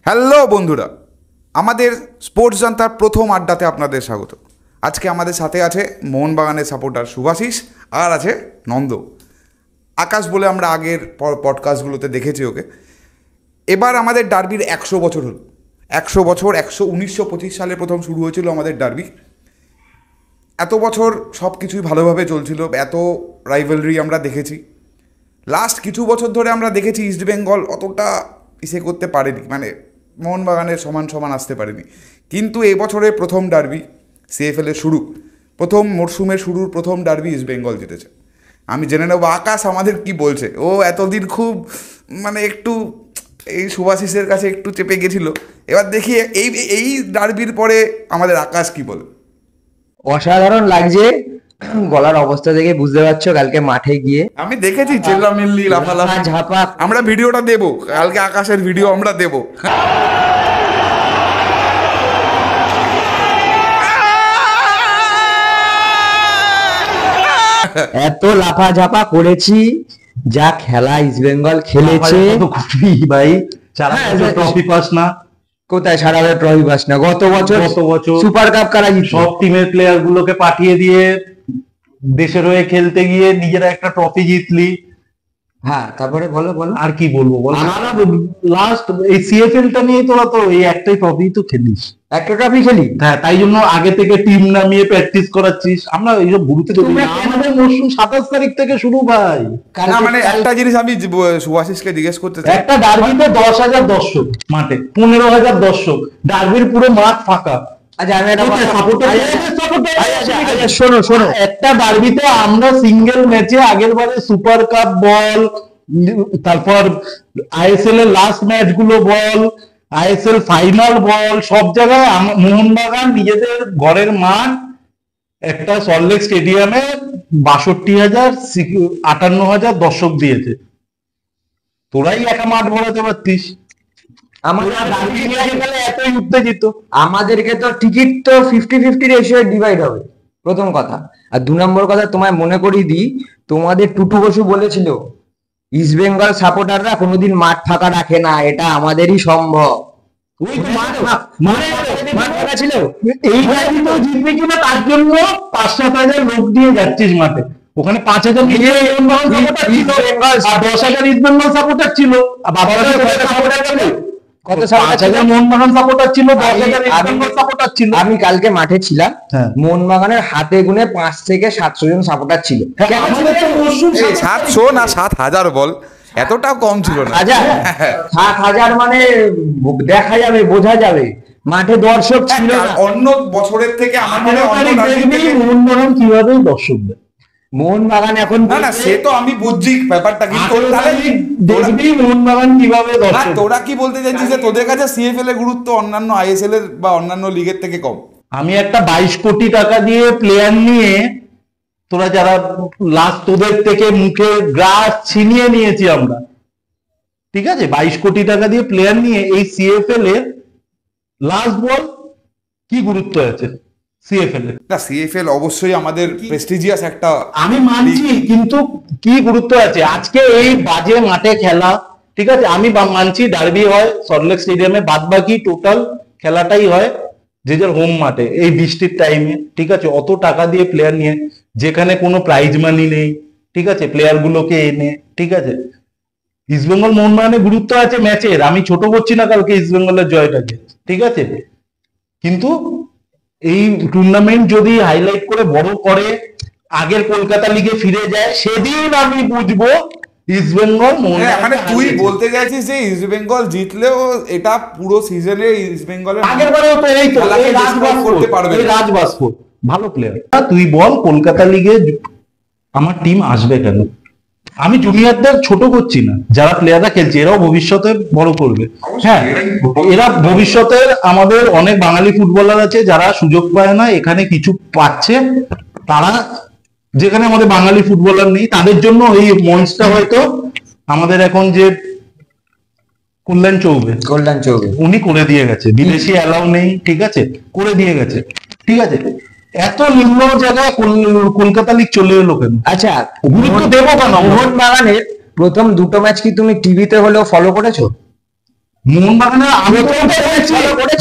Hello বন্ধুরা, আমাদের sports জান্তার প্রথম আড্ডাতে আপনাদের স্বাগত। আজকে আমাদের সাথে আছে মোহনবাগানের সাপোর্টার শুভাশিস, আর আছে নন্দ। আকাশ বলে আমরা আগের পডকাস্টগুলোতে দেখেছি ওকে। এবার আমাদের ডার্বির 100 বছর হলো। 100 বছর, 1925 সালে প্রথম শুরু হয়েছিল আমাদের ডার্বি। এত বছর সব কিছুই ভালোভাবে চলছিল, এত রাইভালরি আমরা দেখেছি। লাস্ট কিছু বছর ধরে আমরা দেখেছি ইস্টবেঙ্গল অতটা করতে পারেনি, মানে মোহনবাগানের সমান সমান আসতে পারেনি। কিন্তু এবছরের প্রথম ডার্বি, সিএফএলের শুরু, প্রথম মরশুমের শুরুর প্রথম ডার্বি ইস্টবেঙ্গল জিতেছে। আমি জেনে নেবো আকাশ আমাদের কি বলছে। ও এতদিন খুব একটু এই শুভাশিসের কাছে একটু চেপে গেছিল। এবার দেখি এই ডার্বির পরে আমাদের আকাশ কি বলে। অসাধারণ লাগছে, গলার অবস্থা দেখে বুঝতে পারছো। কালকে মাঠে গিয়ে আমি দেখেছি চেল্লামিল্লি লাফালাফি ঝাপা। আমরা ভিডিওটা দেবো কালকে, আকাশের ভিডিও আমরা দেবো। এত লাফাঝাপা করেছি, যা খেলা ইস্টবেঙ্গল খেলেছে ভাই। ট্রফি পাস না কোথায়? সারা ট্রফি পাস না। গত বছর সুপার কাপ কারা জিতল? সব টিমের প্লেয়ার গুলোকে পাঠিয়ে দিয়ে দেশের হয়ে খেলতে গিয়ে নিজেরা একটা ট্রফি জিতলি। হ্যাঁ, তারপরে বলো আর কি বলবো বলো। লাস্ট এই সিএফএল টা নিয়ে তোরা তো এই একটাই ট্রফি তো খেলিস, একটা ট্রফি খেলি। হ্যাঁ, তাই জন্য আগে থেকে টিম নামিয়ে প্র্যাকটিস করাচ্ছিস। আমরা এইসব গুরুত্ব দিই না। আমাদের মরশুম 27 তারিখ থেকে শুরু ভাই। একটা জিনিস আমি শুভাশিসকে জিজ্ঞেস করতে চাই। একটা ডার্বিতে 10,000 দর্শক মাঠে, 15,000 দর্শক, ডার্বির পুরো মাঠ ফাঁকা। শোনো, একটা ডার্বিতে আমরা সিঙ্গেল ম্যাচে আগের বারে সুপার কাপ বল, তারপর আইএসএল এর লাস্ট ম্যাচ গুলো বল, আইএসএল ফাইনাল বল, সব জায়গায় মোহনবাগান নিজেদের ঘরের মাঠ একটা সল্টলেক স্টেডিয়ামে 62,000 58,000 দর্শক দিয়েছে। তোরাই একা মাঠ ভরাতে পারতিস। আমাদেরকে তো টিকিট তো 50-50 রেশিও ডিভাইড হবে, প্রথম কথা। আর 2 নম্বর কথা, তোমায় মনে করিয়ে দিই, তোমাদের টুটু বসু বলেছিল ইস্টবেঙ্গল সাপোর্টাররা কোনোদিন মাঠ ফাঁকা রাখে না, এটা আমাদেরই সম্ভব। ছিল এই জিতবে কিনা তার জন্য 5-7 হাজার লোক দিয়ে যাচ্ছিস মাঠে। ওখানে 5,000 10,000 ইস্টবেঙ্গল সাপোর্টার ছিল, আমি কালকে মাঠে ছিলাম, মোহনবাগানের হাতে গুনে 5 থেকে 700 জন সাপোর্টার ছিল। 700 না 7,000 বল, এতটাও কম ছিল না। 7,000 মানে দেখা যাবে, বোঝা যাবে। মাঠে দর্শক ছিল না। অন্য বছরের থেকে আমাদের মোহনবাগান কিভাবে দর্শক দেয়। মোহনবাগান এখন না সে তো আমি বুঝছি ব্যাপারটা, কিন্তু দেখবি মোহনবাগান কিভাবে দর্শক। তোরা কি বলতে চাইছিস যে তোদের কাছে সিএফএল এর গুরুত্ব অন্যান্য আইএসএল এর বা অন্যান্য লিগের থেকে কম? আমি একটা 22 কোটি টাকা দিয়ে প্লেয়ার নিয়ে, তোরা যারা লাস্ট তোদের থেকে মুখে গ্রাস ছিনিয়ে নিয়েছি আমরা, ঠিক আছে, 22 কোটি টাকা দিয়ে প্লেয়ার নিয়ে এই সিএফএল এর লাস্ট বল কি গুরুত্ব আছে সিএফএল এর? না, সিএফএল অবশ্যই আমাদের প্রেস্টিজিয়াস একটা, আমি মানছি, কিন্তু কি গুরুত্ব আছে আজকে এই বাজে মাঠে খেলা? ঠিক আছে, আমি মানছি ডার্বি হয় সল্টলেক স্টেডিয়ামে, বাদ বাকি টোটাল খেলাটাই হয় যে যার হোম মাঠে এই বৃষ্টির টাইমে। ঠিক আছে, অত টাকা দিয়ে প্লেয়ার নিয়ে, যেখানে কোনো প্রাইজ মানি নেই, ঠিক আছে, প্লেয়ার গুলোকে এনে, ঠিক আছে। ইস্টবেঙ্গল মোহনবাগানের গুরুত্ব আছে ম্যাচের, আমি ছোট করছি না কালকে ইস্টবেঙ্গলের জয়টাকে, ঠিক আছে, কিন্তু এই টুর্নামেন্ট যদি হাইলাইট করে বড় করে আগের কলকাতা লিগে ফিরে যায়, সেদিন আমি বুঝবো ইস্টবেঙ্গল মানে তুই বলতে চাইছিস যে ইস্টবেঙ্গল জিতলেও এটা পুরো সিজনে ইস্টবেঙ্গলের আগের বারেও তো এই করতে পারবে রাজবাস্কর ভালো প্লেয়ার। তুই বল কলকাতা লিগে আমার টিম আসবে কেন? আমি জুনিয়রদের ছোট করছি না, যারা প্লেয়াররা খেলছে এরাও ভবিষ্যতে বড় করবে। হ্যাঁ, এরা ভবিষ্যতের আমাদের অনেক বাঙালি ফুটবলার আছে যারা সুযোগ পায় না, এখানে কিছু পাচ্ছে, তারা যেখানে আমাদের বাঙালি ফুটবলার নেই, তাদের জন্য এই মঞ্চটা হয়তো আমাদের এখন যে কল্যাণ চৌবে উনি করে দিয়ে গেছে, বিদেশি অ্যালাউ নেই, ঠিক আছে, করে দিয়ে গেছে, ঠিক আছে। এত নিম্ন জায়গায় কলকাতা লিগ চলে এলো কেন? আচ্ছা, গুরুত্ব দেবো কেন? মোহনবাগানের প্রথম 2টো ম্যাচ কি তুমি টিভিতে হলেও ফলো করেছো? মোহনবাগানের আমি তো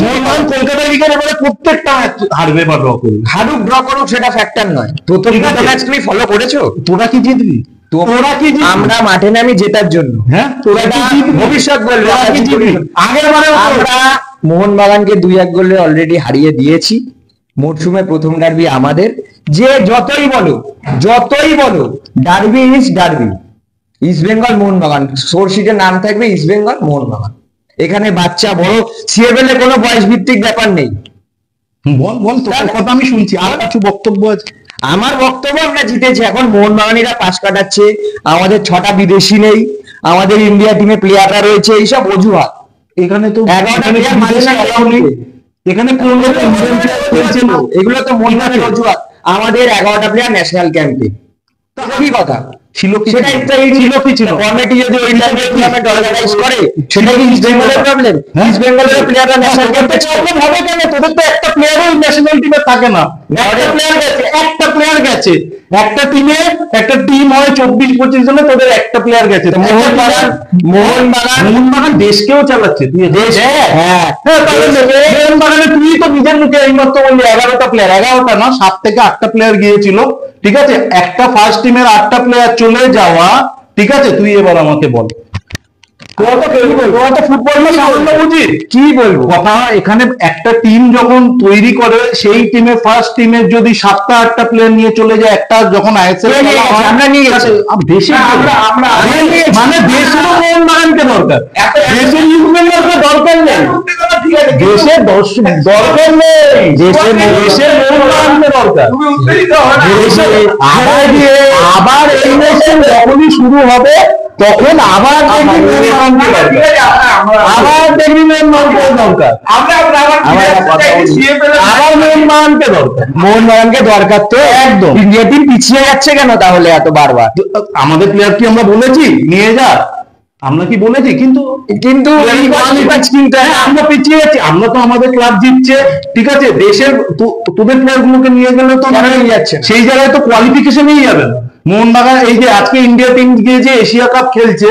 মোহনবাগান কলকাতা লিগের এবারে প্রত্যেকটা ম্যাচ হারবে বা ড্র করবে। হারুক ড্র করুক সেটা ফ্যাক্টর নয়। প্রথম ম্যাচ তুমি ফলো করেছো? তোরা কি জিতবি? তোরা কি জিতবি? আমরা মাঠে নামি জেতার জন্য। হ্যাঁ, তোরা কি জিতবি? ভবিষ্যৎ বলবে তোরা কি জিতবি? আগের বারে আমরা মোহনবাগানকে 2-1 গোলে অলরেডি হারিয়ে দিয়েছি। মরশুমে প্রথম ডার্বি আমাদের। যে যতই বলো derby is derby. East Bengal Mohun Bagan, সোর্সিটের নাম থাকবে ইস্ট বেঙ্গল মোহনবাগান। এখানে বাচ্চা বড় সিএফএল এ কোনো বয়স ভিত্তিক ব্যাপার নেই। বল তোর কথা আমি শুনছি, আর কিছু বক্তব্য আছে? আমার বক্তব্য আমরা জিতেছি। এখন মোহনবাগানিরা পাশ কাটাচ্ছে, আমাদের 6টা বিদেশি নেই, আমাদের ইন্ডিয়া টিমে প্লেয়াররা রয়েছে, এইসব অজুহাত। এখানে তো 11টা player মাঝে না এখানে কোন লোক ইন্ডিয়ান প্লেয়ার খেলছিল? এগুলো তো মোহনবাগানের অজুহাত। আমাদের 11টা প্লেয়ার ন্যাশনাল ক্যাম্পে, কি কথা ছিল কি? সেটা ছিল কি ছিল? কমিটি যদি ওই টাইমে টুর্নামেন্ট অর্গানাইজ করে সেটা কি ইস্ট বেঙ্গলের প্রবলেম? ইস্ট বেঙ্গলের প্লেয়াররা ন্যাশনাল ক্যাম্পে প্রবলেম হবে কেন? তোদের তো একটা প্লেয়ারও ন্যাশনাল টিমে থাকে না। একটা প্লেয়ার গেছে একটা টিমে, একটা টিম হয় 24-25 জনে, তোদের একটা প্লেয়ার গেছে। মোহনবাগান দেশকেও চালাচ্ছে। তুই দেশ, হ্যাঁ মোহনবাগানে তুই তো নিজের মুখে এইমাত্র বললি 11টা প্লেয়ার, 11টা না 7 থেকে 8টা প্লেয়ার গিয়েছিল। ঠিক আছে, একটা ফার্স্ট টিমের 8টা প্লেয়ার চলে যাওয়া, ঠিক আছে? তুই এবার আমাকে বল, কি বলবো কথা। এখানে একটা টিম যখন তৈরি করে, সেই টিমে ফার্স্ট টিমের যদি 7টা 8টা প্লেয়ার নিয়ে চলে যায়, একটা যখন আমরা নিয়ে গেছি, দেশে মানে দেশেরও মোহনবাগানকে দরকার, দেশের ইউনিয়নকে দরকার নেই, দেশের দরকার নেই, দেশের মোহনবাগানকে দরকার। আবার এই ম্যাচটা যখনই শুরু হবে তখন আবার দেখবি মোহনবাগানকে দরকার, আবার মোহনবাগানকে দরকার। তো একদম ইন্ডিয়া টিম পিছিয়ে যাচ্ছে কেন তাহলে এত বারবার? আমাদের প্লেয়ার কি আমরা বলেছি নিয়ে যা? আমরা কি বলেছি? কিন্তু আমরা পিছিয়ে যাচ্ছি। আমরা তো আমাদের ক্লাব জিতছে, ঠিক আছে? দেশের তোদের প্লেয়ার গুলোকে নিয়ে গেলে তো নিয়ে যাচ্ছে, সেই জায়গায় তো কোয়ালিফিকেশনই যাবে না। মোহনবাগান এই যে আজকে ইন্ডিয়া টিম গিয়ে যে এশিয়া কাপ খেলছে,